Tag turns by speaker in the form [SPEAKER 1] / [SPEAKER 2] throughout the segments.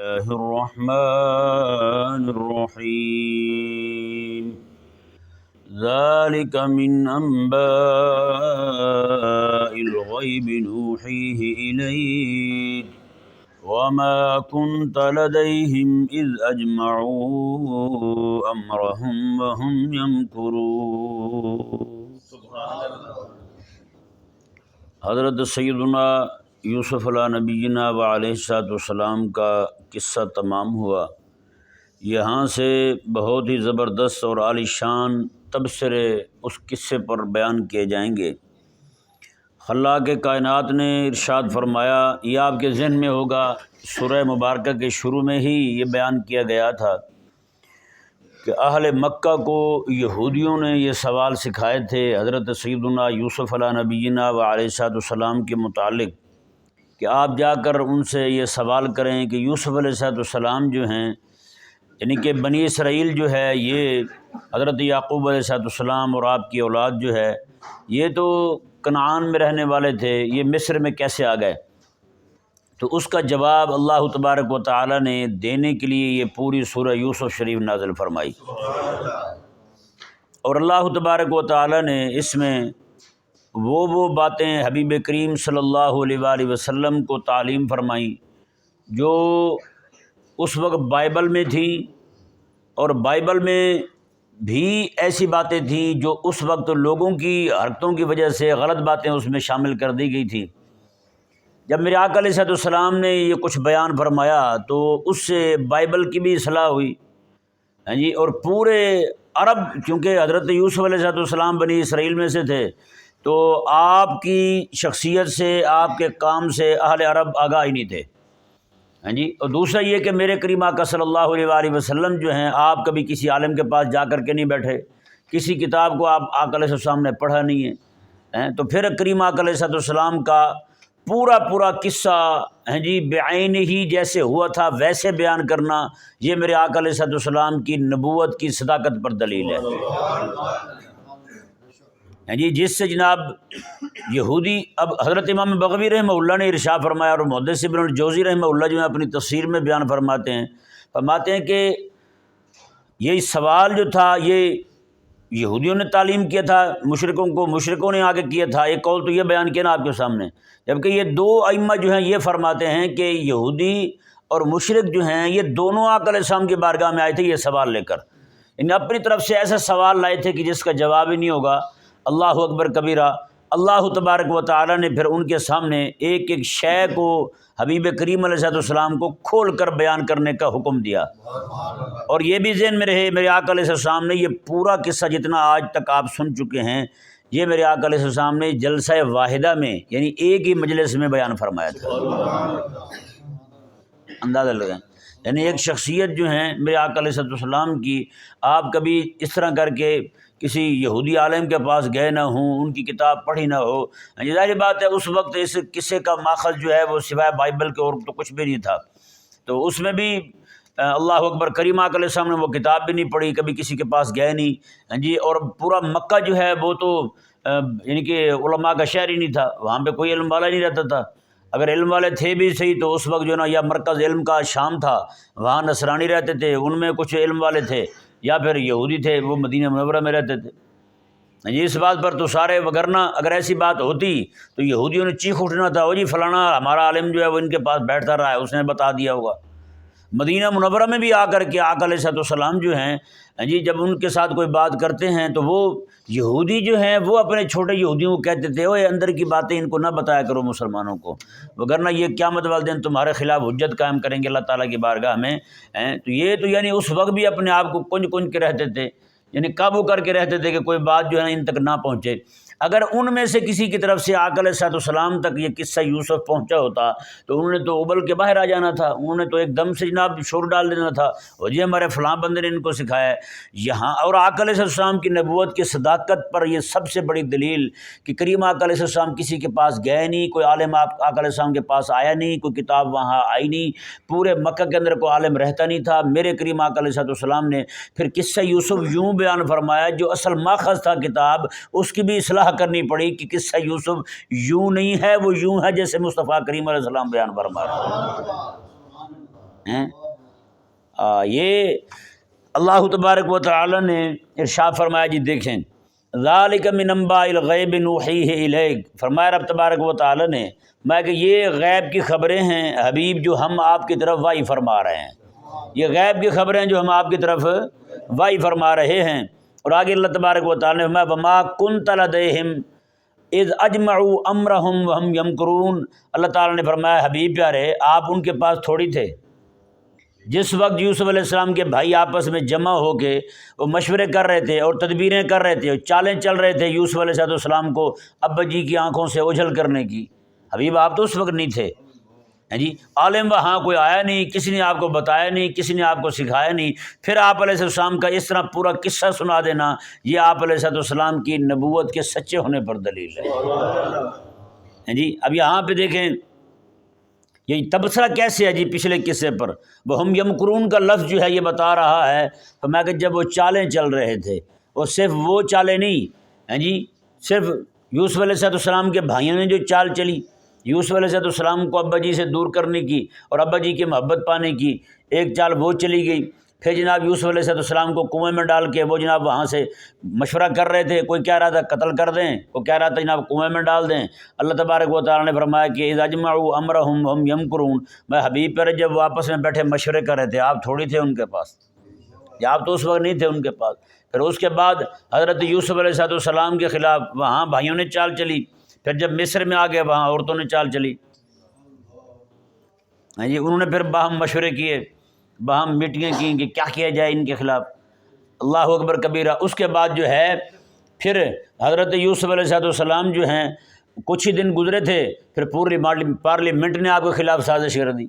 [SPEAKER 1] الله الرحمن الرحيم ذلك من أنباء الغيب نوحيه إليك وما كنت لديهم إذ أجمعوا أمرهم وهم يمكرون۔ حضرت سیدنا یوسف علیہ نبینا و علیہ السلام کا قصہ تمام ہوا۔ یہاں سے بہت ہی زبردست اور عالی شان تبصرے اس قصے پر بیان کیے جائیں گے۔ خلاق کائنات نے ارشاد فرمایا، یہ آپ کے ذہن میں ہوگا، سورہ مبارکہ کے شروع میں ہی یہ بیان کیا گیا تھا کہ اہل مکہ کو یہودیوں نے یہ سوال سکھائے تھے حضرت سیدنا یوسف علیہ نبینا و علیہ السلام کے متعلق کہ آپ جا کر ان سے یہ سوال کریں کہ یوسف علیہ السلام جو ہیں، یعنی کہ بنی اسرائیل جو ہے، یہ حضرت یعقوب علیہ السلام اور آپ کی اولاد جو ہے، یہ تو کنعان میں رہنے والے تھے، یہ مصر میں کیسے آ گئے؟ تو اس کا جواب اللہ تبارک و تعالی نے دینے کے لیے یہ پوری سورہ یوسف شریف نازل فرمائی، اور اللہ تبارک و تعالی نے اس میں وہ باتیں حبیب کریم صلی اللہ علیہ وآلہ وسلم کو تعلیم فرمائیں جو اس وقت بائبل میں تھیں، اور بائبل میں بھی ایسی باتیں تھیں جو اس وقت لوگوں کی حرکتوں کی وجہ سے غلط باتیں اس میں شامل کر دی گئی تھیں۔ جب میرے آقا علیہ السلام نے یہ کچھ بیان فرمایا تو اس سے بائبل کی بھی اصلاح ہوئی، جی، اور پورے عرب، کیونکہ حضرت یوسف علیہ السلام بنی اسرائیل میں سے تھے، تو آپ کی شخصیت سے، آپ کے کام سے اہل عرب آگاہ ہی نہیں تھے، جی۔ اور دوسرا یہ کہ میرے کریم آقا صلی اللہ علیہ وآلہ وسلم جو ہیں، آپ کبھی کسی عالم کے پاس جا کر کے نہیں بیٹھے، کسی کتاب کو آپ آقا علیہ السلام نے پڑھا نہیں ہے، تو پھر کریم آقا علیہ السلام کا پورا قصہ جی بعین ہی جیسے ہوا تھا ویسے بیان کرنا، یہ میرے آقا علیہ السلام کی نبوت کی صداقت پر دلیل ہے، جی۔ جس سے جناب یہودی، اب حضرت امام بغوی رحمہ اللہ نے ارشاد فرمایا، اور محدث ابن الجوزی رحمہ اللہ جو ہے اپنی تفسیر میں بیان فرماتے ہیں کہ یہ سوال جو تھا یہ یہودیوں نے تعلیم کیا تھا مشرکوں کو، مشرکوں نے آگے کیا تھا، ایک قول تو یہ بیان کیا نا آپ کے سامنے، جبکہ یہ دو ائمہ جو ہیں یہ فرماتے ہیں کہ یہودی اور مشرک جو ہیں یہ دونوں آقا علیہ السلام کی بارگاہ میں آئے تھے یہ سوال لے کر، انہیں اپنی طرف سے ایسا سوال لائے تھے کہ جس کا جواب ہی نہیں ہوگا۔ اللہ اکبر کبیرہ، اللہ تبارک و تعالی نے پھر ان کے سامنے ایک ایک شے کو حبیب کریم علیہ السلام کو کھول کر بیان کرنے کا حکم دیا، اور یہ بھی ذہن میں رہے میرے آقا علیہ السلام نے یہ پورا قصہ جتنا آج تک آپ سن چکے ہیں، یہ میرے آقا علیہ السلام نے جلسہ واحدہ میں، یعنی ایک ہی مجلس میں بیان فرمایا تھا، اندازہ لگائیں، یعنی ایک شخصیت جو ہیں میرے آقا علیہ السلام کی، آپ کبھی اس طرح کر کے کسی یہودی عالم کے پاس گئے نہ ہوں، ان کی کتاب پڑھی نہ ہو، ظاہر بات ہے اس وقت اس قصے کا ماخذ جو ہے وہ سوائے بائبل کے اور تو کچھ بھی نہیں تھا، تو اس میں بھی اللہ اکبر کریم آقا علیہ السلام نے وہ کتاب بھی نہیں پڑھی، کبھی کسی کے پاس گئے نہیں، جی۔ اور پورا مکہ جو ہے وہ تو یعنی کہ علماء کا شہر ہی نہیں تھا، وہاں پہ کوئی علم والا نہیں رہتا تھا، اگر علم والے تھے بھی صحیح تو اس وقت جو نا یا مرکز علم کا شام تھا، وہاں نصرانی رہتے تھے، ان میں کچھ علم والے تھے، یا پھر یہودی تھے، وہ مدینہ منورہ میں رہتے تھے، جی۔ اس بات پر تو سارے، وگرنہ اگر ایسی بات ہوتی تو یہودیوں نے چیخ اٹھنا تھا، وہ جی فلانا ہمارا عالم جو ہے وہ ان کے پاس بیٹھتا رہا ہے، اس نے بتا دیا ہوگا۔ مدینہ منورہ میں بھی آ کر کے آقا علیہ السلام جو ہیں جی، جب ان کے ساتھ کوئی بات کرتے ہیں تو وہ یہودی جو ہیں وہ اپنے چھوٹے یہودیوں کو کہتے تھے، وہ اندر کی باتیں ان کو نہ بتایا کرو مسلمانوں کو، وگرنہ یہ قیامت والے دن تمہارے خلاف حجت قائم کریں گے اللہ تعالیٰ کی بارگاہ میں، تو یہ تو یعنی اس وقت بھی اپنے آپ کو کنج کے رہتے تھے، یعنی قابو کر کے رہتے تھے کہ کوئی بات جو ہے ان تک نہ پہنچے۔ اگر ان میں سے کسی کی طرف سے آقا علیہ السلام تک یہ قصہ یوسف پہنچا ہوتا تو انہوں نے تو ابل کے باہر آ جانا تھا، انہوں نے تو ایک دم سے جناب شور ڈال دینا تھا، اور جی ہمارے فلاں بندے نے ان کو سکھایا ہے یہاں۔ اور آقا علیہ السلام کی نبوت کی صداقت پر یہ سب سے بڑی دلیل کہ کریم آقا علیہ السلام کسی کے پاس گئے نہیں، کوئی عالم آقا علیہ السلام کے پاس آیا نہیں، کوئی کتاب وہاں آئی نہیں، پورے مکہ کے اندر کوئی عالم رہتا نہیں تھا، میرے کریم آقا علیہ السلام نے پھر قصہ یوسف یوں بیان فرمایا، جو اصل ماخذ تھا کتاب اس کی بھی اصلاح کرنی پڑی کہ قصہ یوسف یوں نہیں ہے، وہ یوں ہے جیسے مصطفیٰ کریم علیہ السلام بیان فرما رہا ہے۔ ہیں۔ یہ اللہ تبارک و تعالی نے ارشاد فرمایا، جی دیکھیں، ذالک من انباء الغیب نوحیہ الیک، فرمایا رب تبارک و تعالی نے میں کہ یہ غیب کی خبریں ہیں حبیب جو ہم آپ کی طرف وحی فرما رہے ہیں، یہ غیب کی خبریں جو ہم آپ کی طرف وحی فرما رہے ہیں۔ اور آگے اللہ تبارک و تعالی نے فرمایا وما کنت لدیہم اذ اجمعوا امرہم وہم یمکرون، اللہ تعالی نے فرمایا حبیب پیارے آپ ان کے پاس تھوڑی تھے جس وقت یوسف علیہ السلام کے بھائی آپس میں جمع ہو کے وہ مشورے کر رہے تھے اور تدبیریں کر رہے تھے اور چالیں چل رہے تھے یوسف علیہ السلام کو ابا جی کی آنکھوں سے اوجھل کرنے کی۔ حبیب آپ تو اس وقت نہیں تھے، ہیں جی، عالم وہاں کوئی آیا نہیں، کسی نے آپ کو بتایا نہیں، کسی نے آپ کو سکھایا نہیں، پھر آپ علیہ السلام کا اس طرح پورا قصہ سنا دینا، یہ آپ علیہ السلام کی نبوت کے سچے ہونے پر دلیل ہے۔ ہیں جی، اب یہاں پہ دیکھیں یہ تبصرہ کیسے ہے جی پچھلے قصے پر، وہ ہم یمکرون کا لفظ جو ہے یہ بتا رہا ہے فرمایا کہ جب وہ چالیں چل رہے تھے، اور صرف وہ چالیں نہیں، ہیں جی، صرف یوسف علیہ السلام کے بھائیوں نے جو چال چلی یوسف علیہ السلام کو ابا جی سے دور کرنے کی اور ابا جی کی محبت پانے کی، ایک چال وہ چلی گئی۔ پھر جناب یوسف علیہ السلام کو کنویں میں ڈال کے وہ جناب وہاں سے مشورہ کر رہے تھے، کوئی کہہ رہا تھا قتل کر دیں، کوئی کہہ رہا تھا جناب کنویں میں ڈال دیں۔ اللہ تبارک و تعالی نے فرمایا کہ اذ اجمعوا امرہم وہم یمکرون، میں حبیب پر جب وہ آپس میں بیٹھے مشورے کر رہے تھے آپ تھوڑی تھے ان کے پاس، یا آپ تو اس وقت نہیں تھے ان کے پاس۔ پھر اس کے بعد حضرت یوسف علیہ السلام کے خلاف وہاں بھائیوں نے چال چلی، پھر جب مصر میں آ گئے وہاں عورتوں نے چال چلی، ہاں جی، انہوں نے پھر باہم مشورے کیے، باہم میٹنگیں کیں کہ کیا کیا جائے ان کے خلاف۔ اللہ اکبر کبیرہ۔ اس کے بعد جو ہے پھر حضرت یوسف علیہ السلام جو ہیں کچھ ہی دن گزرے تھے پھر پوری پارلیمنٹ نے آپ کے خلاف سازش کر دی،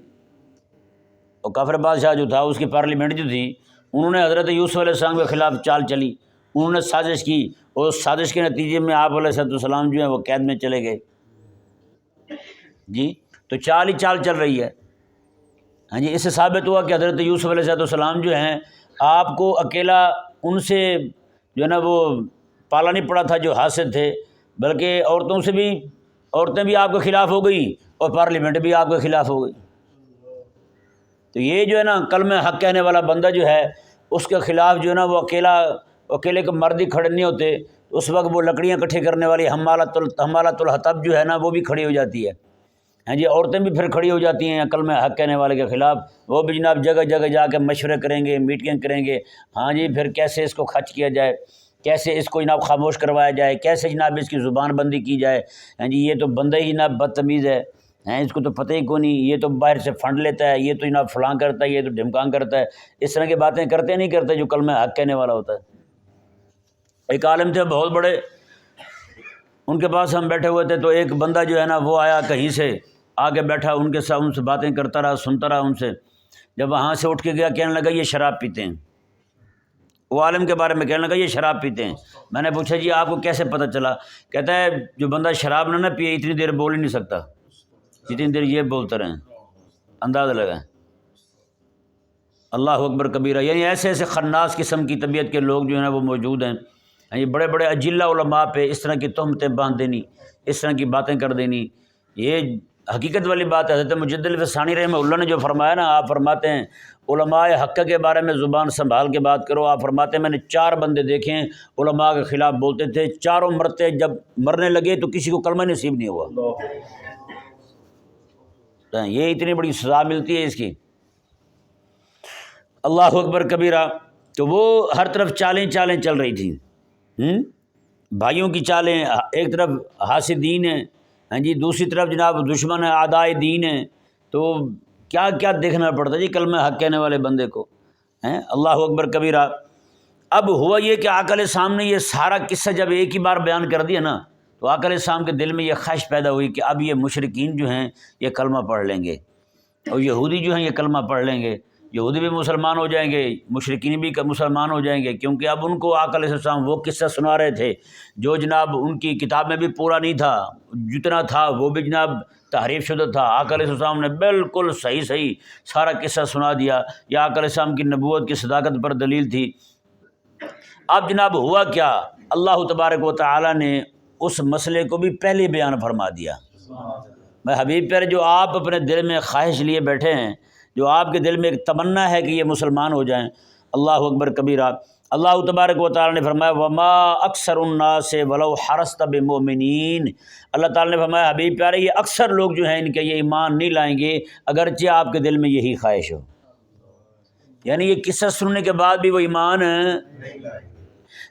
[SPEAKER 1] اور کافر بادشاہ جو تھا اس کی پارلیمنٹ جو تھی انہوں نے حضرت یوسف علیہ السلام کے خلاف چال چلی، انہوں نے سازش کی، اور اس سازش کے نتیجے میں آپ علیہ السلام جو ہیں وہ قید میں چلے گئے۔ جی، تو چال ہی چال چل رہی ہے۔ ہاں جی، اس سے ثابت ہوا کہ حضرت یوسف علیہ السلام جو ہیں آپ کو اکیلا ان سے جو ہے نا وہ پالا نہیں پڑا تھا جو حاسد تھے، بلکہ عورتیں بھی آپ کے خلاف ہو گئی اور پارلیمنٹ بھی آپ کے خلاف ہو گئی۔ تو یہ جو ہے نا کلمہ حق کہنے والا بندہ جو ہے اس کے خلاف جو ہے نا وہ اکیلے کو مرد ہی کھڑے نہیں ہوتے، اس وقت وہ لکڑیاں اکٹھے کرنے والی حمالۃ الحطب جو ہے نا وہ بھی کھڑی ہو جاتی ہے، ہیں جی، عورتیں بھی پھر کھڑی ہو جاتی ہیں کلمہ حق کہنے والے کے خلاف، وہ بھی جناب جگہ جگہ جا کے مشورے کریں گے، میٹنگ کریں گے، ہاں جی، پھر کیسے اس کو خرچ کیا جائے، کیسے اس کو جناب خاموش کروایا جائے، کیسے جناب اس کی زبان بندی کی جائے۔ ہیں جی، یہ تو بندہ ہی جناب بدتمیز ہے، اس کو تو پتہ ہی کو نہیں، یہ تو باہر سے فنڈ لیتا ہے، یہ تو جناب فلاں کرتا ہے، یہ تو ڈھمکان کرتا ہے، اس طرح کی باتیں کرتے نہیں کرتے جو کلمہ حق کہنے والا ہوتا ہے۔ ایک عالم تھے بہت بڑے، ان کے پاس ہم بیٹھے ہوئے تھے، تو ایک بندہ جو ہے نا وہ آیا کہیں سے آ کے بیٹھا ان کے ساتھ، ان سے باتیں کرتا رہا، سنتا رہا ان سے، جب وہاں سے اٹھ کے گیا کہنے لگا یہ شراب پیتے ہیں، وہ عالم کے بارے میں کہنے لگا یہ شراب پیتے ہیں۔ میں نے پوچھا جی آپ کو کیسے پتہ چلا؟ کہتا ہے جو بندہ شراب نہ پیے اتنی دیر بول ہی نہیں سکتا جتنی دیر یہ بولتے رہیں، اندازہ لگائیں۔ اللہ اکبر کبیرہ۔ یعنی ایسے ایسے خناس قسم کی طبیعت کے لوگ جو ہیں وہ موجود ہیں، یہ بڑے بڑے اجلہ علماء پہ اس طرح کی تہمتیں باندھ دینی، اس طرح کی باتیں کر دینی، یہ حقیقت والی بات ہے۔ حضرت مجد الفسانی رحمہ اللہ نے جو فرمایا نا، آپ فرماتے ہیں علماء حق کے بارے میں زبان سنبھال کے بات کرو۔ آپ فرماتے ہیں میں نے 4 بندے دیکھے ہیں علماء کے خلاف بولتے تھے، چاروں مرتے جب مرنے لگے تو کسی کو کلمہ نصیب نہیں ہوا۔ یہ اتنی بڑی سزا ملتی ہے اس کی۔ اللہ اکبر کبیرہ۔ تو وہ ہر طرف چالیں چل رہی تھیں، بھائیوں کی چالیں، ایک طرف حاسدین ہیں، ہاں جی، دوسری طرف جناب دشمن اعدائے دین ہیں، تو کیا کیا دیکھنا پڑتا جی کلمہ حق کہنے والے بندے کو، ہیں۔ اللہ اکبر کبیرہ۔ اب ہوا یہ کہ آقا علیہ السلام نے یہ سارا قصہ جب ایک ہی بار بیان کر دیا نا، تو آقا علیہ السلام کے دل میں یہ خواہش پیدا ہوئی کہ اب یہ مشرکین جو ہیں یہ کلمہ پڑھ لیں گے، اور یہودی جو ہیں یہ کلمہ پڑھ لیں گے، یہودی بھی مسلمان ہو جائیں گے، مشرکین بھی مسلمان ہو جائیں گے، کیونکہ اب ان کو آقا علیہ السلام وہ قصہ سنا رہے تھے جو جناب ان کی کتاب میں بھی پورا نہیں تھا، جتنا تھا وہ بھی جناب تحریف شدہ تھا۔ آقا علیہ السلام نے بالکل صحیح سارا قصہ سنا دیا، یہ آقا علیہ السلام کی نبوت کی صداقت پر دلیل تھی۔ اب جناب ہوا کیا، اللہ تبارک و تعالی نے اس مسئلے کو بھی پہلے بیان فرما دیا۔ میں حبیب پر جو آپ اپنے دل میں خواہش لیے بیٹھے ہیں جو آپ کے دل میں ایک تمنا ہے کہ یہ مسلمان ہو جائیں۔ اللہ اکبر کبیرہ۔ اللہ تبارک و تعالیٰ نے فرمایا وما اکثر الناس ولو حرصت بمؤمنین، اللہ تعالیٰ نے فرمایا حبیب پیارے یہ اکثر لوگ جو ہیں ان کے یہ ایمان نہیں لائیں گے اگرچہ آپ کے دل میں یہی خواہش ہو، یعنی یہ قصہ سننے کے بعد بھی وہ ایمان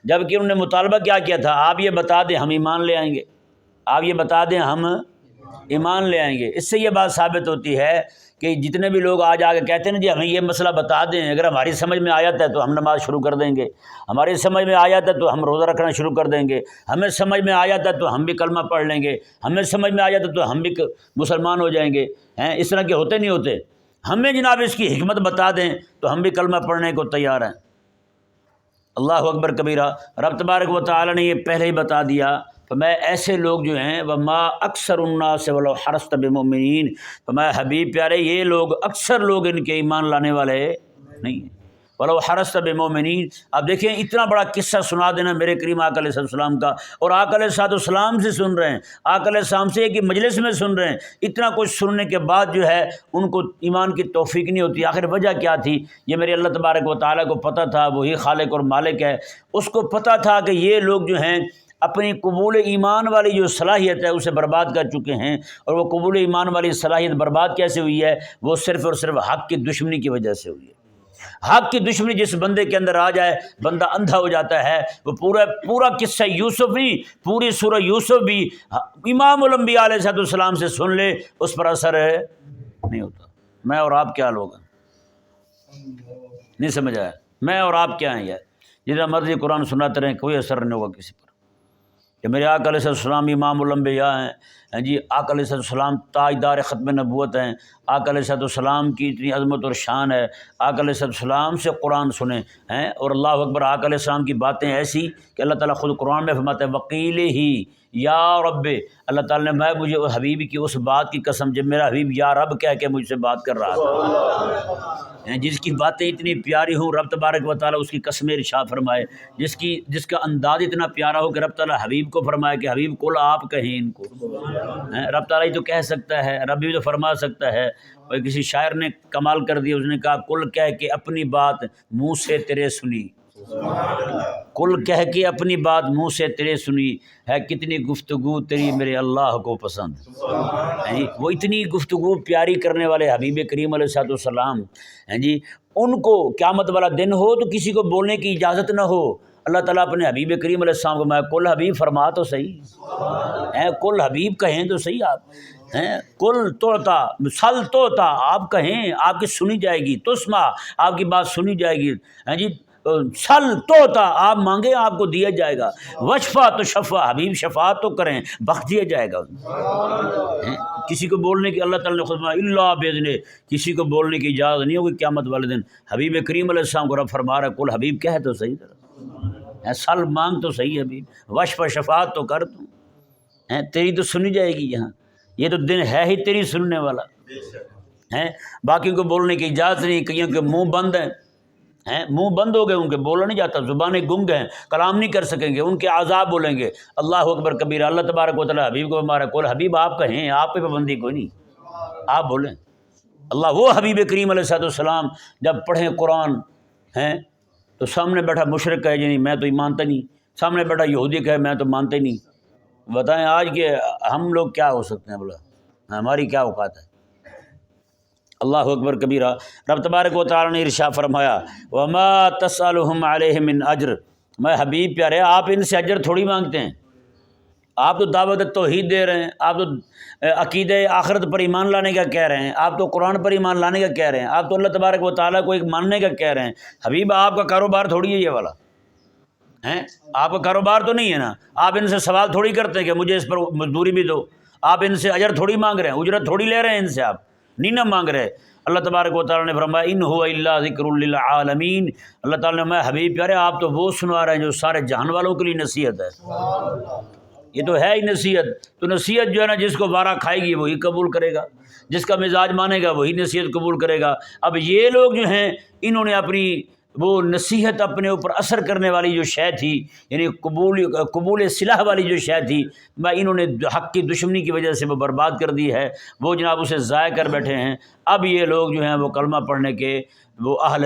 [SPEAKER 1] جبکہ انہوں نے مطالبہ کیا تھا، آپ یہ بتا دیں ہم ایمان لے آئیں گے، آپ یہ بتا دیں ہم ایمان لے آئیں گے۔ اس سے یہ بات ثابت ہوتی ہے کہ جتنے بھی لوگ آج آ کے کہتے ہیں نا جی ہمیں یہ مسئلہ بتا دیں، اگر ہماری سمجھ میں آیت ہے تو ہم نماز شروع کر دیں گے، ہماری سمجھ میں آیت ہے تو ہم روزہ رکھنا شروع کر دیں گے، ہمیں سمجھ میں آیت ہے تو ہم بھی کلمہ پڑھ لیں گے، ہمیں سمجھ میں آیت ہے تو ہم بھی مسلمان ہو جائیں گے، ہیں اس طرح کے ہوتے نہیں ہوتے؟ ہمیں جناب اس کی حکمت بتا دیں تو ہم بھی کلمہ پڑھنے کو تیار ہیں۔ اللہ اکبر کبیرہ۔ رب تبارک و تعالی نے یہ پہلے ہی بتا دیا، میں ایسے لوگ جو ہیں وما اکثر الناس ولو حرصت بمؤمنین، میں حبیب پیارے یہ لوگ اکثر لوگ ان کے ایمان لانے والے نہیں ہیں، ولو حرصت بمؤمنین۔ اب دیکھیں اتنا بڑا قصہ سنا دینا میرے کریم آقا علیہ السلام کا، اور آقا علیہ السلام سے سن رہے ہیں، آقا علیہ السلام سے ایک مجلس میں سن رہے ہیں، اتنا کچھ سننے کے بعد جو ہے ان کو ایمان کی توفیق نہیں ہوتی۔ آخر وجہ کیا تھی؟ یہ میرے اللہ تبارک و تعالیٰ کو پتہ تھا، وہی خالق اور مالک ہے، اس کو پتہ تھا کہ یہ لوگ جو ہیں اپنی قبول ایمان والی جو صلاحیت ہے اسے برباد کر چکے ہیں، اور وہ قبول ایمان والی صلاحیت برباد کیسے ہوئی ہے؟ وہ صرف اور صرف حق کی دشمنی کی وجہ سے ہوئی ہے۔ حق کی دشمنی جس بندے کے اندر آ جائے بندہ اندھا ہو جاتا ہے۔ وہ پورا قصہ یوسف نہیں، پوری سورہ یوسف بھی امام الانبیاء علیہ السلام سے سن لے اس پر اثر نہیں ہوتا۔ میں اور آپ کیا لوگ ہیں؟ نہیں سمجھ آیا؟ میں اور آپ کیا ہیں یار؟ جتنا مرضی قرآن سناتے رہیں کوئی اثر نہیں ہوگا کسی پر۔ کہ میرے آقا علیہ السلام امام الانبیاء ہیں جی، آقا علیہ السلام تاجدار ختم نبوت ہیں، آقا علیہ السلام کی اتنی عظمت اور شان ہے، آقا علیہ السلام سے قرآن سنیں ہیں، اور اللہ اکبر آقا علیہ السلام کی باتیں ایسی کہ اللہ تعالیٰ خود قرآن میں فرماتا ہے وقیل ہی یا رب، اللہ تعالیٰ نے مجھے حبیب کی اس بات کی قسم جب میرا حبیب یا رب کہہ کے مجھ سے بات کر رہا تھا، جس کی باتیں اتنی پیاری ہوں رب تبارک و تعالیٰ اس کی قسمیں ارشاد فرمائے، جس کا انداز اتنا پیارا ہو کہ رب تعالیٰ حبیب کو فرمائے کہ حبیب کل آپ کہیں ان کو، رب تعالیٰ ہی تو کہہ سکتا ہے، رب بھی تو فرما سکتا ہے۔ اور کسی شاعر نے کمال کر دیا، اس نے کہا کل کہہ کے اپنی بات منہ سے تیرے سنی، کل کہہ کے اپنی بات منہ سے تیرے سنی، ہے کتنی گفتگو تیری میرے اللہ کو پسند۔ وہ اتنی گفتگو پیاری کرنے والے حبیب کریم علیہ السلام ہیں جی، ان کو قیامت والا دن ہو تو کسی کو بولنے کی اجازت نہ ہو، اللہ تعالیٰ اپنے حبیب کریم علیہ السلام کو میں کل حبیب فرما تو صحیح، کل حبیب کہیں تو صحیح آپ ہیں، کل توتا سل توتا آپ کہیں، آپ کی سنی جائے گی، تسمع آپ کی بات سنی جائے گی، ہیں جی، سل توتا آپ مانگیں آپ کو دیا جائے گا، وشفا تو شفا حبیب شفاعت تو کریں بخش دیا جائے گا۔ کسی کو بولنے کی اللہ تعالیٰ نے خود اللہ بھیجنے، کسی کو بولنے کی اجازت نہیں ہوگی قیامت والے دن۔ حبیب کریم علیہ السلام کو رب فرما رہا ہے کل حبیب کہہ تو صحیح طرح، سل مانگ تو صحیح حبیب، وشفا شفاعت تو کر تو، تیری تو سنی جائے گی یہاں، یہ تو دن ہے ہی تیری سننے والا ہے۔ باقیوں کو بولنے کی اجازت نہیں، کئیوں کے منہ بند ہیں، منہ بند ہو گئے، ان کے بولا نہیں جاتا، زبانیں گنگ ہیں، کلام نہیں کر سکیں گے، ان کے اعضاء بولیں گے۔ اللہ اکبر کبیرہ۔ اللہ تبارک و تعالیٰ حبیب کو ہمارا کل حبیب آپ کہیں، آپ پہ پابندی کوئی نہیں، آپ بولیں۔ اللہ وہ حبیب کریم علیہ السلام جب پڑھیں قرآن ہیں تو سامنے بیٹھا مشرک کہے جی میں تو مانتا نہیں، سامنے بیٹھا یہودی کہے میں تو مانتا ہی نہیں۔ بتائیں آج کے ہم لوگ کیا ہو سکتے ہیں؟ بولا ہماری کیا اوقات ہے؟ اللہ اکبر کبیرہ۔ رب تبارک و تعالیٰ نے ارشاد فرمایا وما تسألهم علیہ من اجر، میں حبیب پیارے آپ ان سے اجر تھوڑی مانگتے ہیں، آپ تو دعوت توحید دے رہے ہیں، آپ تو عقیدہ آخرت پر ایمان لانے کا کہہ رہے ہیں، آپ تو قرآن پر ایمان لانے کا کہہ رہے ہیں، آپ تو اللہ تبارک و تعالیٰ کو ایک ماننے کا کہہ رہے ہیں۔ حبیب آپ کا کاروبار تھوڑی ہے یہ والا، آپ کا کاروبار تو نہیں ہے نا، آپ ان سے سوال تھوڑی کرتے ہیں کہ مجھے اس پر مزدوری بھی دو، آپ ان سے اجر تھوڑی مانگ رہے ہیں، اجرت تھوڑی لے رہے ہیں ان سے، آپ نہیں نہ مانگ رہے۔ اللہ تبارک و تعالیٰ نے فرمایا ان هو الا ذکر للعالمین، اللہ تعالیٰ نے میں حبیب پیارے آپ تو وہ سنا رہے ہیں جو سارے جہان والوں کے لیے نصیحت ہے، یہ تو ہے ہی نصیحت، تو نصیحت جو ہے نا جس کو وارہ کھائے گی وہی قبول کرے گا، جس کا مزاج مانے گا وہی نصیحت قبول کرے گا۔ اب یہ لوگ جو ہیں انہوں نے اپنی وہ نصیحت اپنے اوپر اثر کرنے والی جو شے تھی، یعنی قبول صلاح والی جو شے تھی، انہوں نے حق کی دشمنی کی وجہ سے وہ برباد کر دی ہے، وہ جناب اسے ضائع کر بیٹھے ہیں۔ اب یہ لوگ جو ہیں وہ کلمہ پڑھنے کے وہ اہل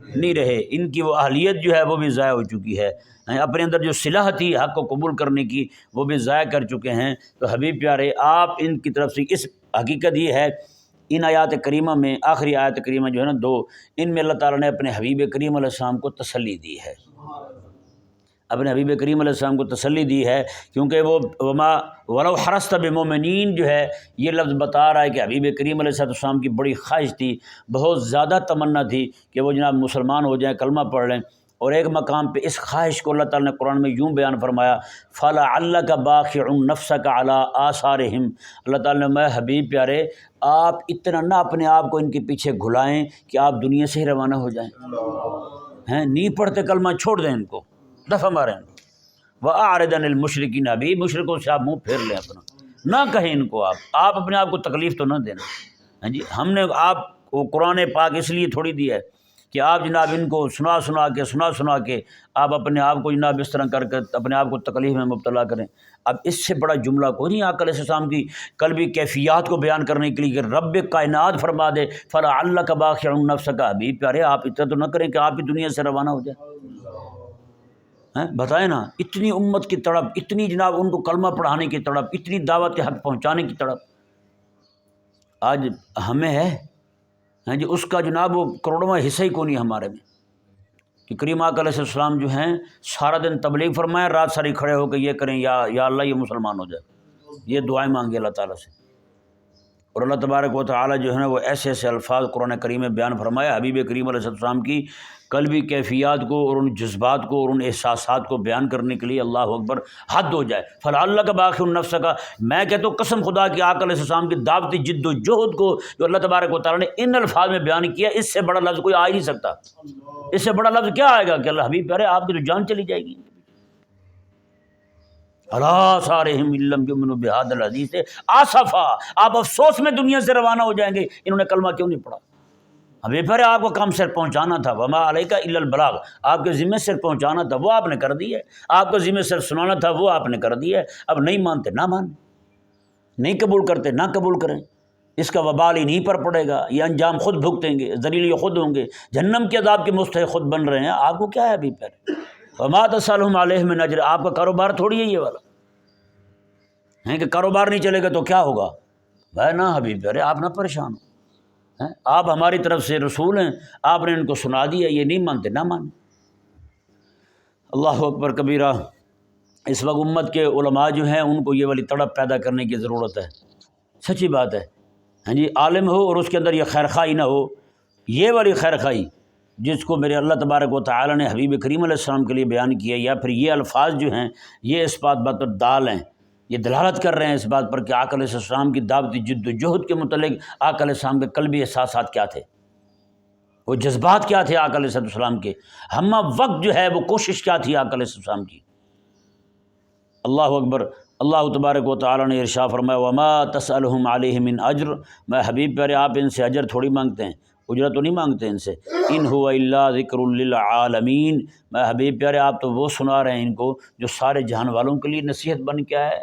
[SPEAKER 1] نہیں رہے، ان کی وہ اہلیت جو ہے وہ بھی ضائع ہو چکی ہے، اپنے اندر جو صلاح تھی حق کو قبول کرنے کی وہ بھی ضائع کر چکے ہیں۔ تو حبیب پیارے، آپ ان کی طرف سے اس حقیقت یہ ہے، ان آیات کریمہ میں آخری آیت کریمہ جو ہے نا 2، ان میں اللہ تعالیٰ نے اپنے حبیب کریم علیہ السلام کو تسلی دی ہے، اپنے حبیب کریم علیہ السلام کو تسلی دی ہے، کیونکہ وہ وما ولو حرصت بمؤمنین جو ہے یہ لفظ بتا رہا ہے کہ حبیب کریم علیہ السلام کی بڑی خواہش تھی، بہت زیادہ تمنا تھی کہ وہ جناب مسلمان ہو جائیں، کلمہ پڑھ لیں۔ اور ایک مقام پہ اس خواہش کو اللہ تعالیٰ نے قرآن میں یوں بیان فرمایا، فَلَعَلَّكَ بَاخِعٌ نَفْسَكَ عَلَىٰ آثَارِهِمْ، اللہ تعالیٰ نے، میں حبیب پیارے آپ اتنا نہ اپنے آپ کو ان کے پیچھے گھلائیں کہ آپ دنیا سے ہی روانہ ہو جائیں، نہیں پڑھتے کلمہ چھوڑ دیں، ان کو دفع ماریں، وَأَعْرِضْ عَنِ الْمُشْرِكِينَ، ابھی مشرکوں سے آپ منہ پھیر لیں اپنا، نہ کہیں ان کو، آپ اپنے آپ کو تکلیف تو نہ دینا۔ ہاں جی، ہم نے آپ کو قرآن پاک اس لیے تھوڑی دیا ہے کہ آپ جناب ان کو سنا کے آپ اپنے آپ کو جناب اس طرح کر اپنے آپ کو تکلیف میں مبتلا کریں۔ اب اس سے بڑا جملہ کوئی نہیں آقا علیہ السلام کی قلبی کیفیات کو بیان کرنے کے لیے کہ رب کائنات فرما دے فَلَعَلَّكَ بَاخِعٌ نَفْسَكَ، ابھی پیارے آپ اتنا تو نہ کریں کہ آپ ہی دنیا سے روانہ ہو جائیں۔ بتائیں نا، اتنی امت کی تڑپ، اتنی جناب ان کو کلمہ پڑھانے کی تڑپ، اتنی دعوت کے حق پہنچانے کی تڑپ آج ہمیں ہے، ہاں جی، اس کا جناب وہ کروڑواں حصہ ہی کو نہیں ہمارے میں، کہ کریم آقا علیہ السلام جو ہیں سارا دن تبلیغ فرمائیں، رات ساری کھڑے ہو کے یہ کریں، یا اللہ یہ مسلمان ہو جائے، یہ دعائیں مانگے اللہ تعالیٰ سے۔ اور اللہ تبارک و تعالیٰ جو ہے نا وہ ایسے ایسے الفاظ قرآن کریم میں بیان فرمایا، حبیب کریم علیہ السلام کی قلبی کیفیات کو اور ان جذبات کو اور ان احساسات کو بیان کرنے کے لیے اللہ اکبر حد ہو جائے۔ فَلَعَلَّكَ بَاخِعٌ نَفْسَكَ، میں کہتا ہوں قسم خدا کی آقا علیہ السلام کی دعوتی جد و جہد کو جو اللہ تبارک و تعالیٰ نے ان الفاظ میں بیان کیا، اس سے بڑا لفظ کوئی آ ہی نہیں سکتا۔ اس سے بڑا لفظ کیا آئے گا کہ اللہ حبیب پیارے آپ کی تو جان چلی جائے گی۔ عَلَىٰ آثَارِهِمْ إِن لَّمْ يُؤْمِنُوا بِهَٰذَا الْحَدِيثِ آسَفًا، آپ افسوس میں دنیا سے روانہ ہو جائیں گے، انہوں نے کلمہ کیوں نہیں پڑھا۔ حبیب پیارے آپ کو کام صرف پہنچانا تھا، وَمَا عَلَيْكَ إِلَّا الْبَلَاغُ، آپ کے ذمہ صرف پہنچانا تھا، وہ آپ نے کر دی ہے، آپ کو ذمہ صرف سنانا تھا، وہ آپ نے کر دی ہے۔ اب نہیں مانتے نہ مانیں، نہیں قبول کرتے نہ قبول کریں، اس کا وبال انہیں پر پڑے گا، یہ انجام خود بھگتیں گے، ذلیل یہ خود ہوں گے، جہنم کے عذاب کے مستحق خود بن رہے ہیں۔ آپ کو کیا ہے حبیب پیارے، وَمَا تَسْأَلُهُمْ عَلَيْهِ مِنْ أَجْرٍ، آپ کا کاروبار تھوڑی ہے یہ والا ہے کہ کاروبار نہیں چلے گا تو کیا ہوگا۔ بھائی نہ حبیب پیارے آپ نہ پریشان ہو، آپ ہماری طرف سے رسول ہیں، آپ نے ان کو سنا دیا، یہ نہیں مانتے نہ مانیں۔ اللہ اکبر کبیرہ۔ اس وقت امت کے علماء جو ہیں ان کو یہ والی تڑپ پیدا کرنے کی ضرورت ہے، سچی بات ہے۔ ہاں جی، عالم ہو اور اس کے اندر یہ خیرخواہی نہ ہو، یہ والی خیرخواہی جس کو میرے اللہ تبارک و تعالیٰ نے حبیب کریم علیہ السلام کے لیے بیان کیا، یا پھر یہ الفاظ جو ہیں یہ اس بات پر دال ہیں، یہ دلالت کر رہے ہیں اس بات پر کہ آقا علیہ السلام کی دعوتی جد و جہد کے متعلق آقا علیہ السلام کے قلبی احساسات کیا تھے، وہ جذبات کیا تھے آقا علیہ السلام کے، ہمہ وقت جو ہے وہ کوشش کیا تھی آقا علیہ السلام کی۔ اللہ اکبر۔ اللہ تبارک و تعالیٰ نے ارشاد فرمایا وَمَا تَسْأَلُهُمْ عَلَيْهِ مِنْ أَجْرٍ، میں حبیب پیارے آپ ان سے اجر تھوڑی مانگتے ہیں، اجرت تو نہیں مانگتے ان سے، إِنْ هُوَ إِلَّا ذِكْرٌ لِّلْعَالَمِينَ، میں حبیب پیارے آپ تو وہ سنا رہے ہیں ان کو جو سارے جہان والوں کے لیے نصیحت بن کے ہے،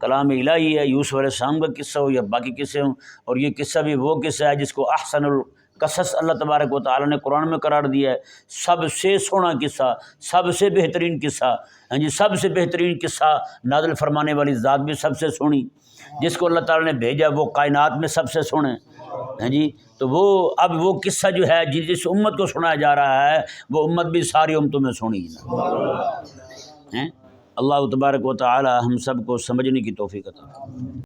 [SPEAKER 1] کلام الہی ہے، یوسف علیہ السلام کا قصہ ہو یا باقی قصے ہوں، اور یہ قصہ بھی وہ قصہ ہے جس کو احسن القصص اللہ تبارک و تعالیٰ نے قرآن میں قرار دیا ہے، سب سے سونا قصہ، سب سے بہترین قصہ، ہاں جی، سب سے بہترین قصہ نازل فرمانے والی ذات بھی سب سے سونی، جس کو اللہ تعالیٰ نے بھیجا وہ کائنات میں سب سے سونے، ہاں جی، تو وہ اب وہ قصہ جو ہے جس امت کو سنایا جا رہا ہے وہ امت بھی ساری امتوں میں سنی ہے۔ اللہ تبارک و تعالی ہم سب کو سمجھنے کی توفیق عطا فرمائے۔